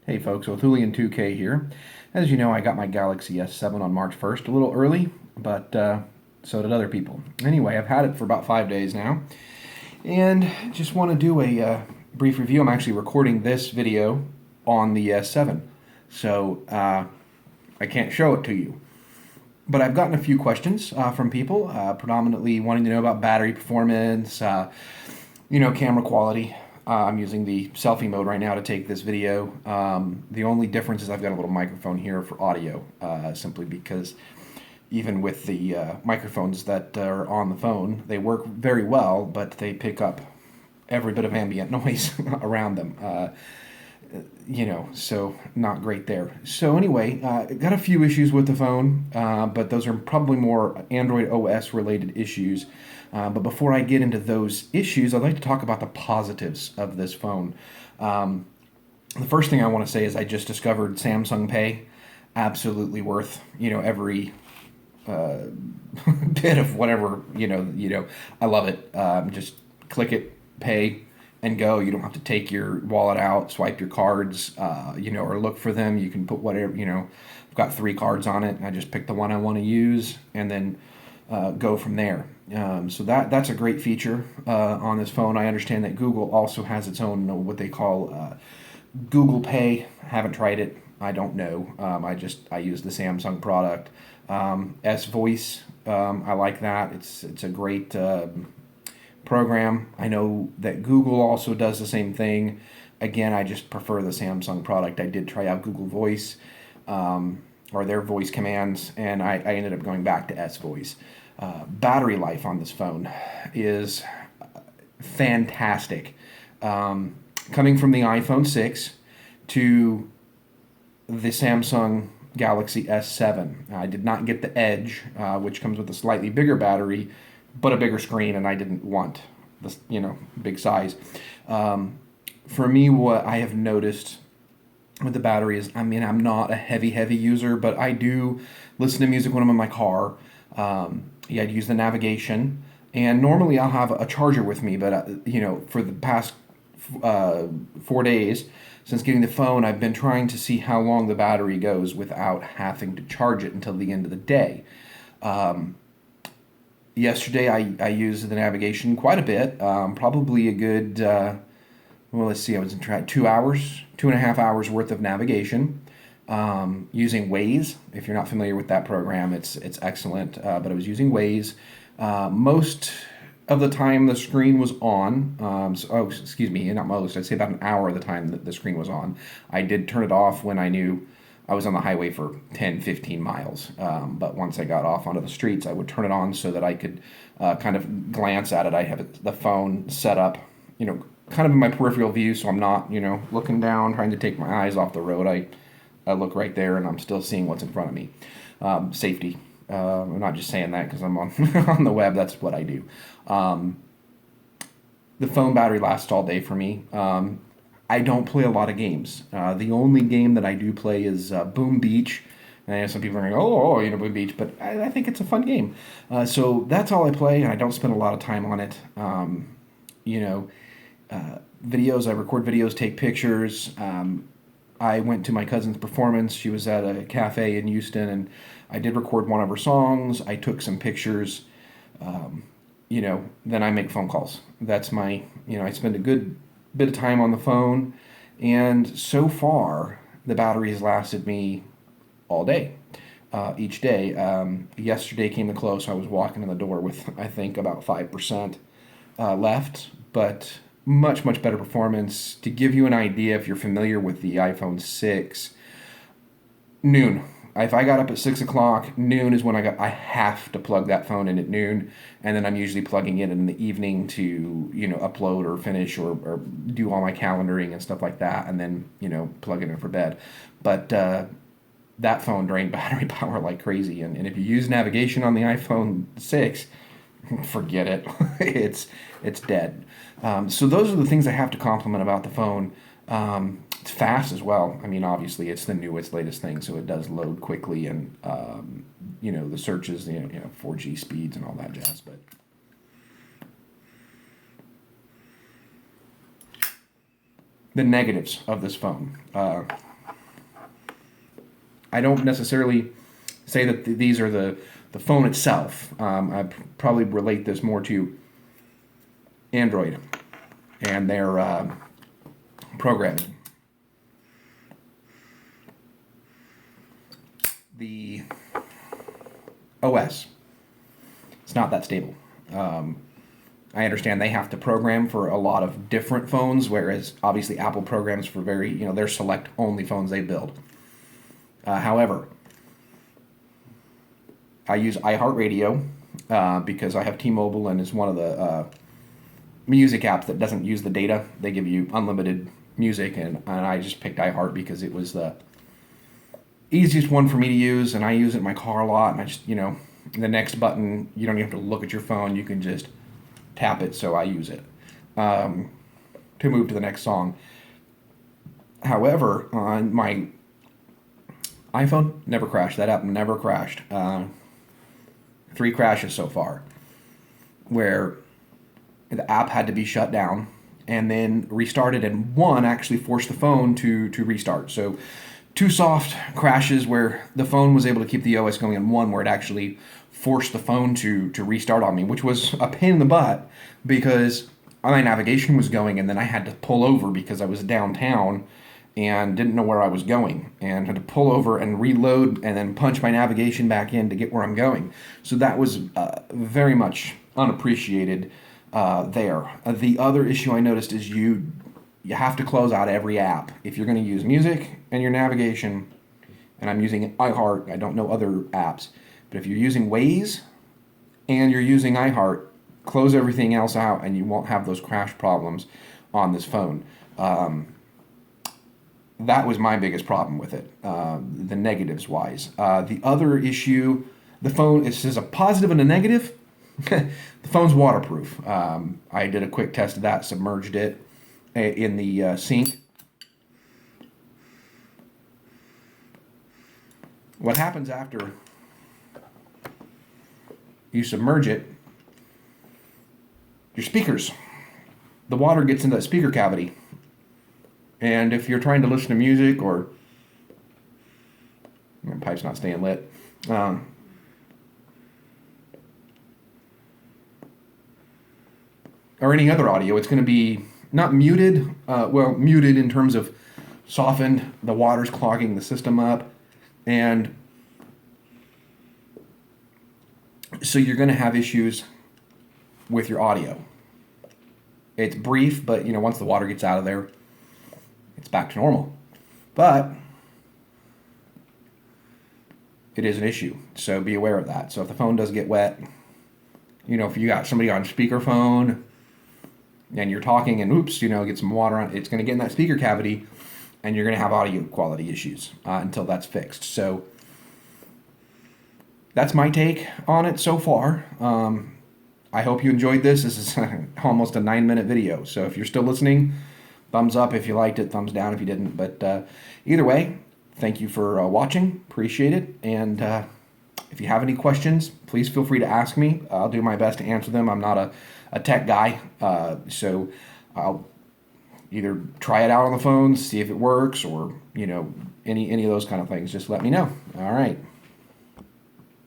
Hey folks, Othulian2K here. As you know, I got my Galaxy S7 on March 1st, a little early, but so did other people. Anyway, I've had it for about 5 days now, and just want to do a brief review. I'm actually recording this video on the S7, so I can't show it to you. But I've gotten a few questions from people, predominantly wanting to know about battery performance, camera quality. I'm using the selfie mode right now to take this video. The only difference is I've got a little microphone here for audio, simply because even with the microphones that are on the phone, they work very well, but they pick up every bit of ambient noise around them. So not great there. So anyway, got a few issues with the phone, but those are probably more Android OS related issues. But before I get into those issues, I'd like to talk about the positives of this phone. The first thing I want to say is I just discovered Samsung Pay, absolutely worth every bit of whatever I love it. Just click it, pay, and go. You don't have to take your wallet out, swipe your cards, or look for them. You can put whatever, I've got 3 cards on it, and I just pick the one I want to use, and then go from there. So that's a great feature on this phone. I understand that Google also has its own what they call Google Pay. Haven't tried it. I don't know. I use the Samsung product. S Voice. I like that. It's a great program. I know that Google also does the same thing. Again, I just prefer the Samsung product. I did try out Google Voice or their voice commands, and I ended up going back to S Voice. Battery life on this phone is fantastic. Coming from the iPhone 6 to the Samsung Galaxy S7. I did not get the Edge, which comes with a slightly bigger battery, but a bigger screen, and I didn't want this, big size. For me, what I have noticed with the battery is, I'm not a heavy user, but I do listen to music when I'm in my car. I'd use the navigation, and normally I'll have a charger with me, but for the past 4 days since getting the phone, I've been trying to see how long the battery goes without having to charge it until the end of the day. Yesterday I used the navigation quite a bit, probably a good, let's see, I was in 2.5 hours worth of navigation. Using Waze. If you're not familiar with that program, it's excellent. But I was using Waze. Most of the time the screen was on. Excuse me, not most. I'd say about an hour of the time that the screen was on. I did turn it off when I knew I was on the highway for 10, 15 miles. But once I got off onto the streets, I would turn it on so that I could kind of glance at it. I have the phone set up, kind of in my peripheral view, so I'm not, looking down, trying to take my eyes off the road. I look right there, and I'm still seeing what's in front of me. Safety. I'm not just saying that because I'm on on the web. That's what I do. The phone battery lasts all day for me. I don't play a lot of games. The only game that I do play is Boom Beach. And I know some people are going, Boom Beach, but I think it's a fun game. So that's all I play, and I don't spend a lot of time on it. Videos, I record videos, take pictures. I went to my cousin's performance. She was at a cafe in Houston, and I did record one of her songs. I took some pictures. Then I make phone calls. That's my, I spend a good bit of time on the phone, and so far the battery has lasted me all day, each day. Yesterday came the close. I was walking in the door with, I think, about 5% left, but much better performance. To give you an idea, if you're familiar with the iPhone 6, noon. If I got up at 6 o'clock, noon is when I have to plug that phone in at noon, and then I'm usually plugging it in the evening to upload or finish or do all my calendaring and stuff like that, and then plug it in for bed. But that phone drained battery power like crazy, and if you use navigation on the iPhone 6, forget it. it's dead. So those are the things I have to compliment about the phone. It's fast as well. Obviously it's the newest, latest thing, so it does load quickly, and the searches, 4G speeds and all that jazz. But the negatives of this phone. I don't necessarily say that these are the phone itself. I probably relate this more to Android and their programming. The OS, it's not that stable. I understand they have to program for a lot of different phones, whereas obviously Apple programs for very, their select only phones they build. However, I use iHeartRadio because I have T-Mobile and it's one of the music apps that doesn't use the data. They give you unlimited music, and I just picked iHeart because it was the easiest one for me to use, and I use it in my car a lot, and I just, the next button, you don't even have to look at your phone, you can just tap it, so I use it to move to the next song. However, on my iPhone, never crashed. That app never crashed. 3 crashes so far, where the app had to be shut down and then restarted, and one actually forced the phone to restart. So 2 soft crashes where the phone was able to keep the OS going, and one where it actually forced the phone to restart on me, which was a pain in the butt because my navigation was going, and then I had to pull over because I was downtown and didn't know where I was going, and had to pull over and reload and then punch my navigation back in to get where I'm going. So that was very much unappreciated there. The other issue I noticed is you have to close out every app if you're going to use music and your navigation. And I'm using iHeart. I don't know other apps, but if you're using Waze and you're using iHeart, close everything else out, and you won't have those crash problems on this phone. That was my biggest problem with it, the negatives wise. The other issue, the phone, it says a positive and a negative. The phone's waterproof. I did a quick test of that, submerged it in the sink. What happens after you submerge it, your speakers, the water gets into that speaker cavity. And if you're trying to listen to music, or my pipe's not staying lit, or any other audio, it's going to be not muted, muted in terms of softened, the water's clogging the system up, and so you're going to have issues with your audio. It's brief, but once the water gets out of there, it's back to normal. But it is an issue, so be aware of that. So if the phone does get wet, if you got somebody on speakerphone and you're talking and oops, get some water on, it's going to get in that speaker cavity, and you're going to have audio quality issues until that's fixed. So that's my take on it so far. I hope you enjoyed this. This is almost a 9-minute video. So if you're still listening, thumbs up if you liked it, thumbs down if you didn't. But either way, thank you for watching. Appreciate it. And if you have any questions, please feel free to ask me. I'll do my best to answer them. I'm not a tech guy, so I'll either try it out on the phone, see if it works, or any of those kind of things. Just let me know. All right.